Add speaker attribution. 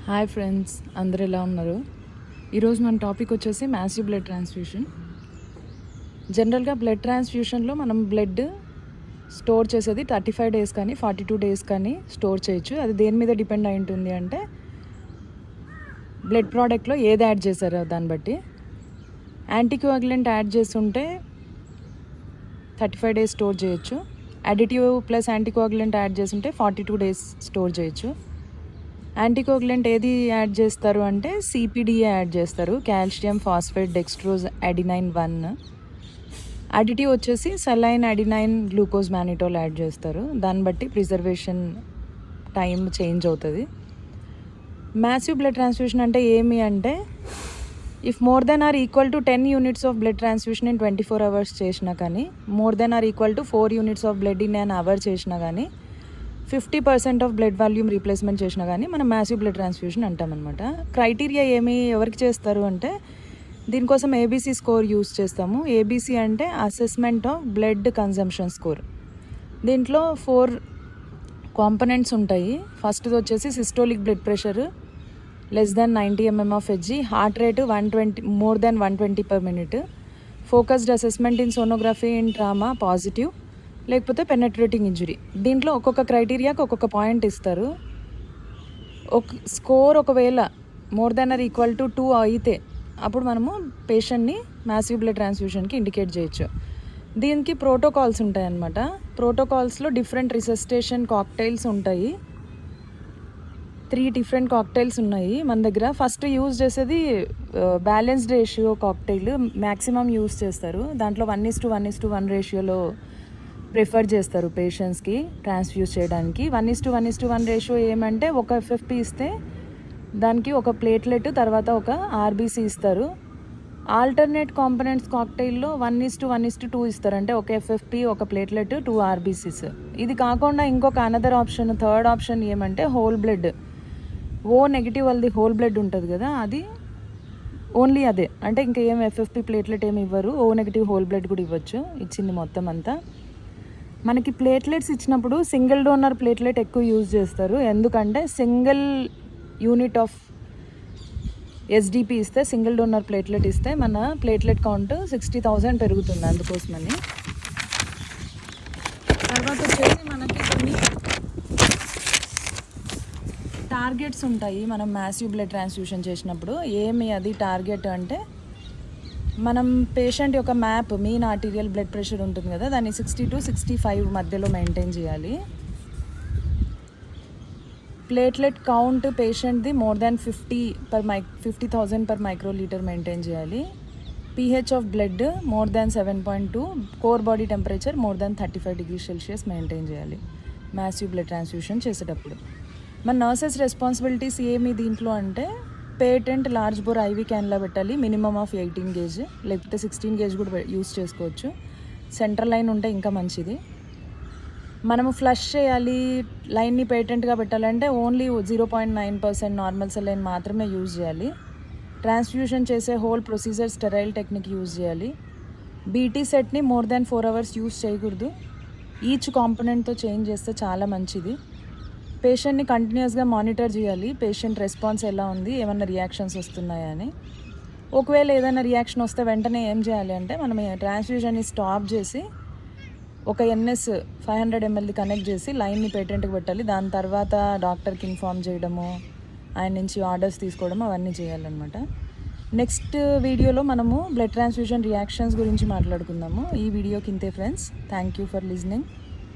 Speaker 1: Hi friends, అందరు ఎలా ఉన్నారు? ఈరోజు మన టాపిక్ వచ్చేసి మ్యాసివ్ బ్లడ్ ట్రాన్స్ఫ్యూషన్. జనరల్గా బ్లడ్ ట్రాన్స్ఫ్యూషన్లో మనం బ్లడ్ స్టోర్ చేసేది 35 డేస్ కానీ 42 డేస్ కానీ స్టోర్ చేయొచ్చు. అది దేని మీద డిపెండ్ అయి ఉంటుంది అంటే బ్లడ్ ప్రోడక్ట్లో ఏది యాడ్ చేశారో దాన్ని బట్టి. యాంటీకోయాగులెంట్ యాడ్ చేస్తుంటే 35 డేస్ స్టోర్ చేయొచ్చు. అడిటివ్ ప్లస్ యాంటీకోయాగులెంట్ యాడ్ చేస్తుంటే 42 డేస్ స్టోర్ చేయొచ్చు. యాంటీకోయాగులెంట్ ఏది యాడ్ చేస్తారు అంటే సిపిడిఏ యాడ్ చేస్తారు, calcium phosphate dextrose adenine 1. Additive వచ్చేసి saline adenine glucose mannitol add చేస్తారు. దాన్ని బట్టి ప్రిజర్వేషన్ టైం చేంజ్ అవుతుంది. మ్యాసివ్ బ్లడ్ ట్రాన్స్ఫ్యూషన్ అంటే ఏమి అంటే if more than or equal to 10 units of blood transfusion in 24 hours చేసినా కానీ, more than or equal to 4 units of blood in an hour చేసినా కానీ, 50% ఆఫ్ బ్లడ్ వాల్యూమ్ రీప్లేస్మెంట్ చేసినా కానీ మనం మ్యాసివ్ బ్లడ్ ట్రాన్స్ఫ్యూషన్ అంటామన్నమాట. క్రైటీరియా ఎవరికి చేస్తారు అంటే దీనికోసం ఏబీసీ స్కోర్ యూస్ చేస్తాము. ఏబీసీ అంటే assessment of blood consumption score. దీంట్లో 4 కాంపనెంట్స్ ఉంటాయి. ఫస్ట్ది వచ్చేసి systolic blood pressure less than 90 mm of HG, heart rate 120 more than 120 per minute, focused assessment in sonography in trauma positive, లేకపోతే penetrating injury. దీంట్లో ఒక్కొక్క క్రైటీరియాకి ఒక్కొక్క పాయింట్ ఇస్తారు. ఒక స్కోర్ ఒకవేళ more than or equal to 2 అయితే అప్పుడు మనము పేషెంట్ని మ్యాసివ్ బ్లడ్ ట్రాన్స్ఫ్యూషన్కి ఇండికేట్ చేయొచ్చు. దీనికి ప్రోటోకాల్స్ ఉంటాయి అన్నమాట. ప్రోటోకాల్స్లో డిఫరెంట్ రిసస్టేషన్ కాక్టైల్స్ ఉంటాయి. 3 డిఫరెంట్ కాక్టైల్స్ ఉన్నాయి మన దగ్గర. ఫస్ట్ యూజ్ చేసేది balanced ratio cocktail maximum use చేస్తారు. దాంట్లో 1:1:1 రేషియోలో ప్రిఫర్ చేస్తారు పేషెంట్స్కి ట్రాన్స్ఫ్యూజ్ చేయడానికి. 1:1:1 రేషియో ఏమంటే ఒక ఎఫ్ఎఫ్పి ఇస్తే దానికి ఒక ప్లేట్లెట్ తర్వాత ఒక ఆర్బీసీ ఇస్తారు. ఆల్టర్నేట్ కాంపనెంట్స్ కాక్టైల్లో 1:1:2 ఇస్తారు. అంటే ఒక ఎఫ్ఎఫ్పి, ఒక ప్లేట్లెట్, 2 ఆర్బీసీస్. ఇది కాకుండా ఇంకొక అనదర్ ఆప్షన్, థర్డ్ ఆప్షన్ ఏమంటే హోల్ బ్లడ్. ఓ నెగిటివ్ వాళ్ళది హోల్ బ్లడ్ ఉంటుంది కదా, అది ఓన్లీ అదే. అంటే ఇంకా ఏం ఎఫ్ఎఫ్పి ప్లేట్లెట్ ఏమి ఇవ్వరు, ఓ నెగిటివ్ హోల్ బ్లడ్ కూడా ఇవ్వచ్చు. ఇచ్చింది మొత్తం అంతా. మనకి ప్లేట్లెట్స్ ఇచ్చినప్పుడు సింగిల్ డోనర్ ప్లేట్లెట్ ఎక్కువ యూజ్ చేస్తారు. ఎందుకంటే సింగిల్ యూనిట్ ఆఫ్ ఎస్డిపి ఇస్తే, సింగిల్ డోనర్ ప్లేట్లెట్ ఇస్తే మన ప్లేట్లెట్ కౌంట్ 60,000 పెరుగుతుంది. అందుకోసమని. తర్వాత వచ్చేసి మనకి కొన్ని టార్గెట్స్ ఉంటాయి మనం మ్యాసివ్ బ్లడ్ ట్రాన్స్ఫ్యూషన్ చేసినప్పుడు. ఏమి అది టార్గెట్ అంటే మనం పేషెంట్ యొక్క map, mean arterial blood pressure ఉంటుంది కదా, దాన్ని 60 to 65 మధ్యలో మెయింటైన్ చేయాలి. ప్లేట్లెట్ కౌంట్ పేషెంట్ది more than 50,000 per microliter maintain చేయాలి. pH of blood more than 7.2, core body temperature more than 35 degrees Celsius maintain చేయాలి మ్యాసివ్ బ్లడ్ ట్రాన్స్ఫ్యూషన్ చేసేటప్పుడు. మన నర్సెస్ రెస్పాన్సిబిలిటీస్ ఏమి దీంట్లో అంటే patent large bore IV cannula పెట్టాలి. మినిమమ్ ఆఫ్ 18 gauge, లేకపోతే 16 gauge కూడా యూస్ చేసుకోవచ్చు. సెంట్రల్ లైన్ ఉంటే ఇంకా మంచిది. మనము ఫ్లష్ చేయాలి, లైన్ని పేటెంట్గా పెట్టాలంటే ఓన్లీ 0.9% నార్మల్ సెలైన్ మాత్రమే యూజ్ చేయాలి. ట్రాన్స్ఫ్యూషన్ చేసే whole procedure sterile technique use చేయాలి. బీటీ సెట్ని మోర్ దాన్ 4 hours యూజ్ చేయకూడదు. ఈచ్ కాంపోనెంట్తో చేంజ్ చేస్తే చాలా మంచిది. పేషెంట్ని కంటిన్యూస్గా మానిటర్ చేయాలి. పేషెంట్ రెస్పాన్స్ ఎలా ఉంది, ఏమైనా రియాక్షన్స్ వస్తున్నాయా అని. ఒకవేళ ఏదైనా రియాక్షన్ వస్తే వెంటనే ఏం చేయాలి అంటే మనం ట్రాన్స్ఫ్యూజన్ని స్టాప్ చేసి ఒక ఎన్ఎస్ 500 ml కనెక్ట్ చేసి లైన్ని పేటెంట్కి పెట్టాలి. దాని తర్వాత డాక్టర్కి ఇన్ఫామ్ చేయడము, ఆయన నుంచి ఆర్డర్స్ తీసుకోవడం, అవన్నీ చేయాలన్నమాట. నెక్స్ట్ వీడియోలో మనము బ్లడ్ ట్రాన్స్ఫ్యూజన్ రియాక్షన్స్ గురించి మాట్లాడుకుందాము. ఈ వీడియోకి ఇంతే friends. Thank you for listening.